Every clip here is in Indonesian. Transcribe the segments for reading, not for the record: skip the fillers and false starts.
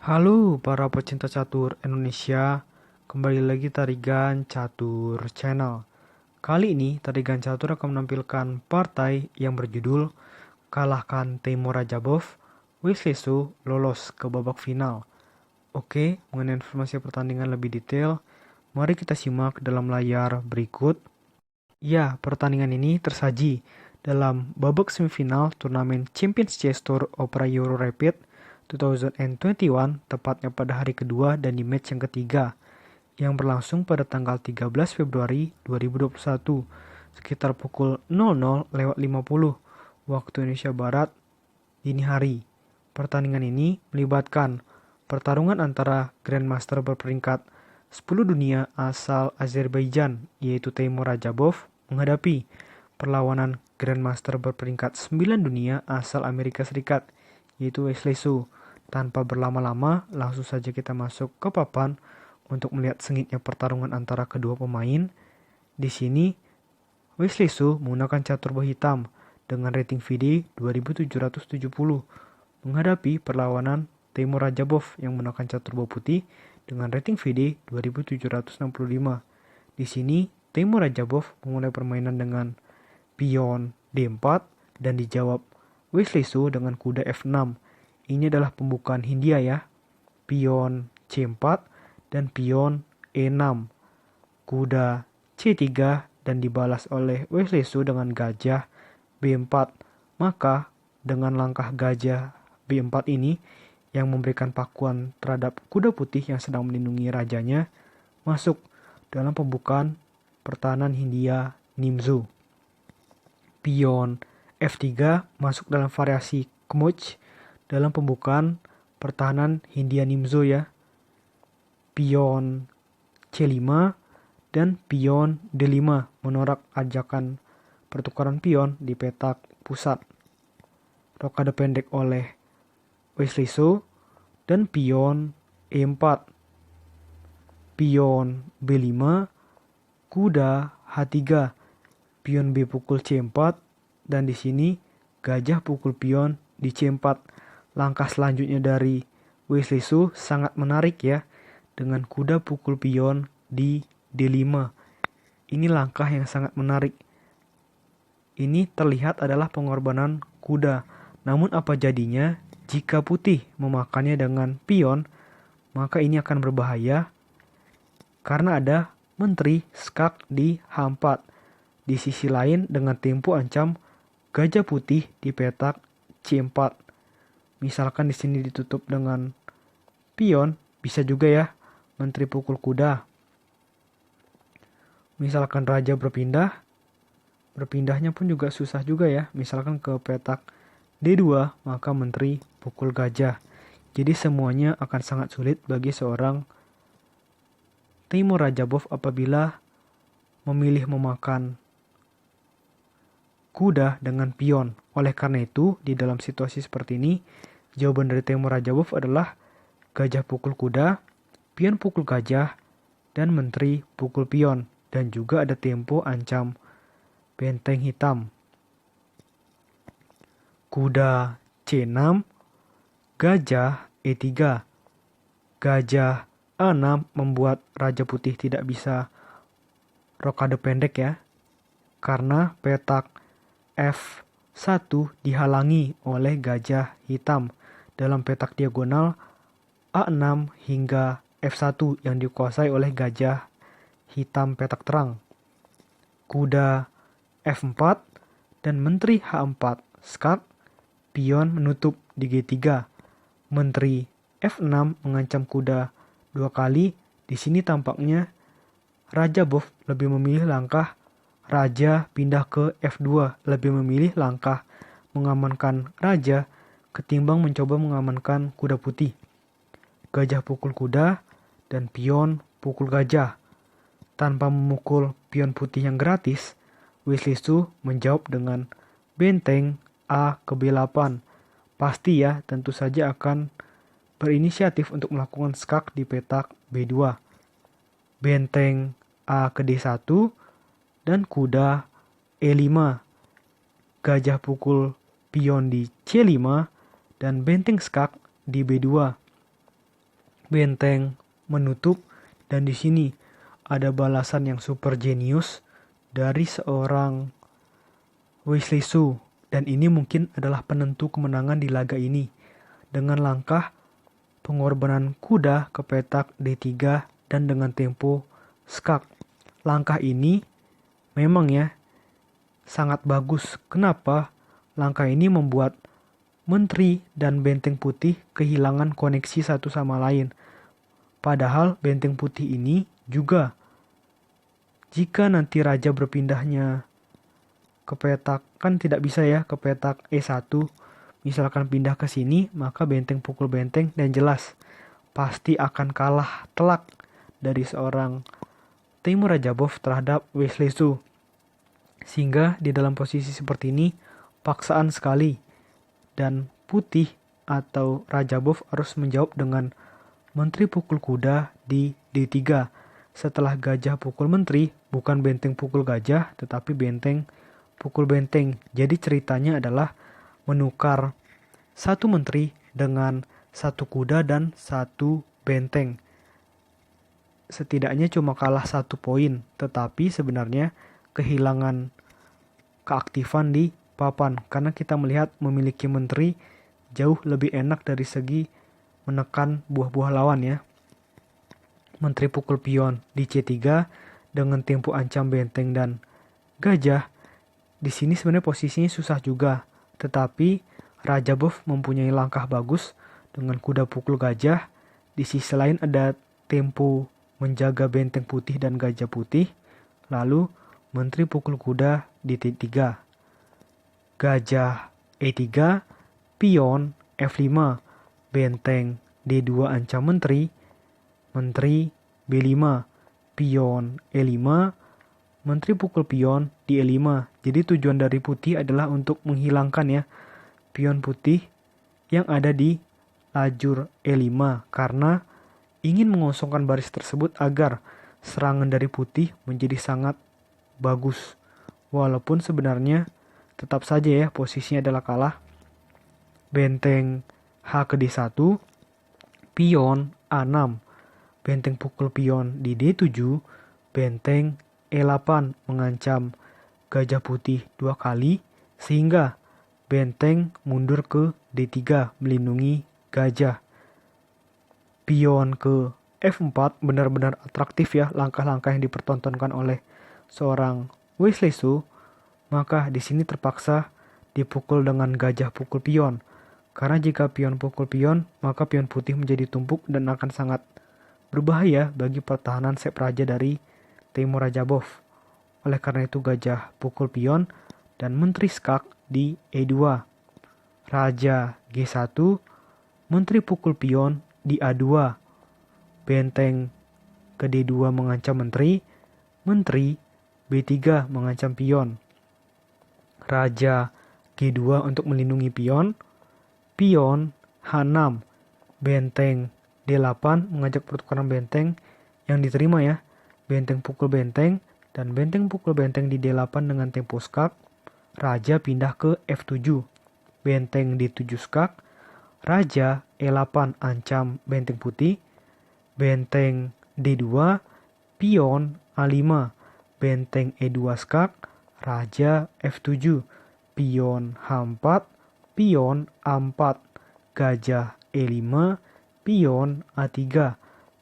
Halo para pecinta catur Indonesia, kembali lagi Tarigan Catur Channel. Kali ini Tarigan Catur akan menampilkan partai yang berjudul Kalahkan Teimur Rajabov, Wislesu lolos ke babak final. Oke, mengenai informasi pertandingan lebih detail, mari kita simak dalam layar berikut. Ya, pertandingan ini tersaji dalam babak semifinal turnamen Champions Chess Tour Opera Euro Rapid 2021, tepatnya pada hari kedua dan di match yang ketiga, yang berlangsung pada tanggal 13 Februari 2021, sekitar pukul 00.50 waktu Indonesia Barat dini hari. Pertandingan ini melibatkan pertarungan antara Grandmaster berperingkat 10 dunia asal Azerbaijan, yaitu Teimur Rajabov, menghadapi perlawanan Grandmaster berperingkat 9 dunia asal Amerika Serikat, yaitu Wesley Su. Tanpa berlama-lama, langsung saja kita masuk ke papan untuk melihat sengitnya pertarungan antara kedua pemain. Di sini, Wesley Su menggunakan catur hitam dengan rating VD 2770 menghadapi perlawanan Teimur Rajabov yang menggunakan catur putih dengan rating VD 2765. Di sini, Teimur Rajabov memulai permainan dengan pion D4 dan dijawab Wesley Su dengan kuda F6. Ini adalah pembukaan Hindia ya. Pion C4 dan pion E6. Kuda C3 dan dibalas oleh Wesley Su dengan gajah B4. Maka dengan langkah gajah B4 ini yang memberikan pakuan terhadap kuda putih yang sedang melindungi rajanya masuk dalam pembukaan pertahanan Hindia Nimzo. Pion F3 masuk dalam variasi Kmuch dalam pembukaan pertahanan Hindia Nimzo ya. Pion C5 dan pion D5 menorak ajakan pertukaran pion di petak pusat. Rokade pendek oleh Wesley Su dan pion E4. Pion B5, kuda H3, pion B pukul C4, dan di sini gajah pukul pion di C4. Langkah selanjutnya dari Wesley Su sangat menarik ya, dengan kuda pukul pion di D5. Ini langkah yang sangat menarik. Ini terlihat adalah pengorbanan kuda. Namun apa jadinya jika putih memakannya dengan pion, maka ini akan berbahaya karena ada menteri skak di H4. Di sisi lain dengan tempo ancam gajah putih di petak C4. Misalkan di sini ditutup dengan pion, bisa juga ya menteri pukul kuda. Misalkan raja berpindah, berpindahnya pun juga susah juga ya. Misalkan ke petak D2, maka menteri pukul gajah. Jadi semuanya akan sangat sulit bagi seorang Teimur Rajabov apabila memilih memakan kuda dengan pion. Oleh karena itu, di dalam situasi seperti ini, jawaban dari Teimur Rajabov adalah gajah pukul kuda, pion pukul gajah, dan menteri pukul pion. Dan juga ada tempo ancam benteng hitam. Kuda C6, gajah E3. Gajah A6 membuat raja putih tidak bisa rokade pendek ya. Karena petak F1 dihalangi oleh gajah hitam dalam petak diagonal A6 hingga F1 yang dikuasai oleh gajah hitam petak terang. Kuda F4 dan menteri H4 skak, pion menutup di G3. Menteri F6 mengancam kuda 2 kali. Di sini tampaknya Rajabov lebih memilih langkah raja pindah ke F2, lebih memilih langkah mengamankan raja ketimbang mencoba mengamankan kuda putih. Gajah pukul kuda dan pion pukul gajah. Tanpa memukul pion putih yang gratis, Wesley Su menjawab dengan benteng A ke B8. Pasti ya, tentu saja akan berinisiatif untuk melakukan skak di petak B2. Benteng A ke D1 dan kuda E5. Gajah pukul pion di C5 dan benteng skak di B2. benteng menutup, dan di sini ada balasan yang super jenius dari seorang Wesley Su, dan ini mungkin adalah penentu kemenangan di laga ini dengan langkah pengorbanan kuda ke petak D3 dan dengan tempo skak. Langkah ini memang ya sangat bagus. Kenapa? Langkah ini membuat menteri dan benteng putih kehilangan koneksi satu sama lain. Padahal benteng putih ini juga jika nanti raja berpindahnya ke petak, kan tidak bisa ya ke petak E1. Misalkan pindah ke sini, maka benteng pukul benteng dan jelas pasti akan kalah telak dari seorang Timur Rajabov terhadap Wesley Su. Sehingga di dalam posisi seperti ini paksaan sekali dan putih atau Rajabov harus menjawab dengan menteri pukul kuda di D3. Setelah gajah pukul menteri, bukan benteng pukul gajah, tetapi benteng pukul benteng. Jadi ceritanya adalah menukar satu menteri dengan satu kuda dan satu benteng. Setidaknya cuma kalah 1 poin, tetapi sebenarnya kehilangan keaktifan di papan. Karena kita melihat memiliki menteri jauh lebih enak dari segi menekan buah-buah lawan ya. Menteri pukul pion di C3 dengan tempo ancam benteng dan gajah. Di sini sebenarnya posisinya susah juga, tetapi Rajabov mempunyai langkah bagus dengan kuda pukul gajah. Di sisi lain ada tempo menjaga benteng putih dan gajah putih. Lalu menteri pukul kuda di T3. Gajah E3, pion F5, benteng D2 ancam menteri, menteri B5, pion E5, menteri pukul pion di E5. Jadi tujuan dari putih adalah untuk menghilangkan ya pion putih yang ada di lajur E5 karena ingin mengosongkan baris tersebut agar serangan dari putih menjadi sangat bagus. Walaupun sebenarnya tetap saja ya posisinya adalah kalah. Benteng H ke D1, pion A6, benteng pukul pion di D7, benteng E8 mengancam gajah putih 2 kali, sehingga benteng mundur ke D3 melindungi gajah. Pion ke F4 benar-benar atraktif ya langkah-langkah yang dipertontonkan oleh seorang Wesley Su, maka di sini terpaksa dipukul dengan gajah pukul pion. Karena jika pion pukul pion, maka pion putih menjadi tumpuk dan akan sangat berbahaya bagi pertahanan sep raja dari Timur Rajabov. Oleh karena itu gajah pukul pion dan menteri skak di E2. Raja G1, menteri pukul pion di A2. Benteng ke D2 mengancam menteri, menteri B3 mengancam pion. Raja G2 untuk melindungi pion, pion H6, benteng D8 mengajak pertukaran benteng yang diterima ya. Benteng pukul benteng dan benteng pukul benteng di D8 dengan tempo skak. Raja pindah ke F7, benteng D7 skak. Raja E8 ancam benteng putih. Benteng D2, pion A5, benteng E2 skak. Raja F7, pion H4, pion A4, gajah E5, pion A3,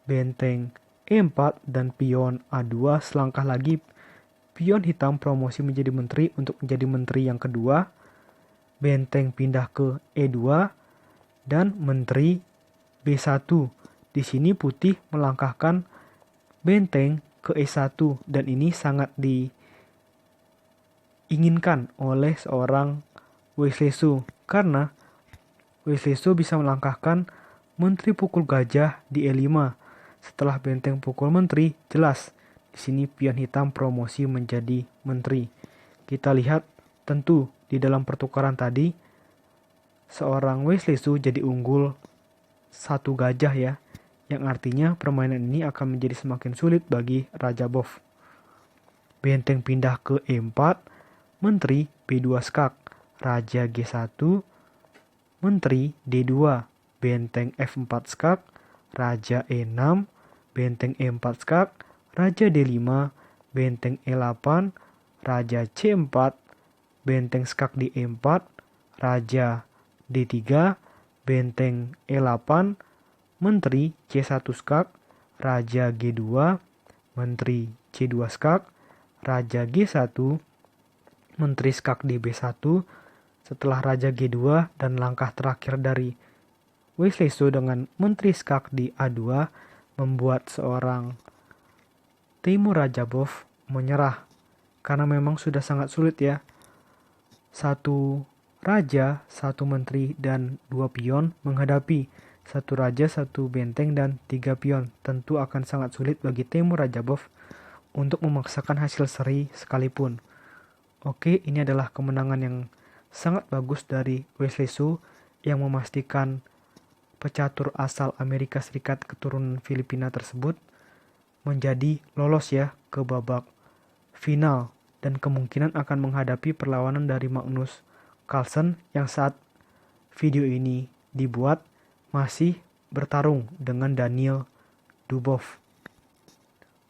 benteng E4 dan pion A2. Selangkah lagi pion hitam promosi menjadi menteri untuk menjadi menteri yang kedua. Benteng pindah ke E2 dan menteri B1. Di sini putih melangkahkan benteng ke E1 dan ini sangat diinginkan oleh seorang Wesley Su karena Wesley Su bisa melangkahkan menteri pukul gajah di E5. Setelah benteng pukul menteri, jelas di sini pion hitam promosi menjadi menteri. Kita lihat tentu di dalam pertukaran tadi seorang Wesley Su jadi unggul 1 gajah ya, yang artinya permainan ini akan menjadi semakin sulit bagi Rajabov. Benteng pindah ke E4, menteri B2 skak, raja G1, menteri D2, benteng F4 skak, Raja E6, benteng E4 skak, Raja D5, benteng E8, Raja C4, benteng skak di E4, Raja D3, benteng E8, Menteri C1 skak, Raja G2, Menteri C2 skak, Raja G1, Menteri skak di B1, setelah Raja G2 dan langkah terakhir dari Wesley Su dengan Menteri skak di A2 membuat seorang Timur Rajabov menyerah karena memang sudah sangat sulit ya. Satu raja, satu menteri, dan 2 pion menghadapi satu raja, satu benteng, dan 3 pion. Tentu akan sangat sulit bagi Timur Rajabov untuk memaksakan hasil seri sekalipun. Oke, ini adalah kemenangan yang sangat bagus dari Wesley Su yang memastikan pecatur asal Amerika Serikat keturunan Filipina tersebut menjadi lolos ya ke babak final dan kemungkinan akan menghadapi perlawanan dari Magnus Carlsen yang saat video ini dibuat masih bertarung dengan Daniel Dubov.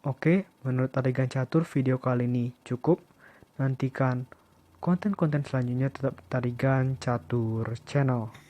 Oke, menurut adegan catur video kali ini cukup. Nantikan konten-konten selanjutnya tetap Tarigan Catur Channel.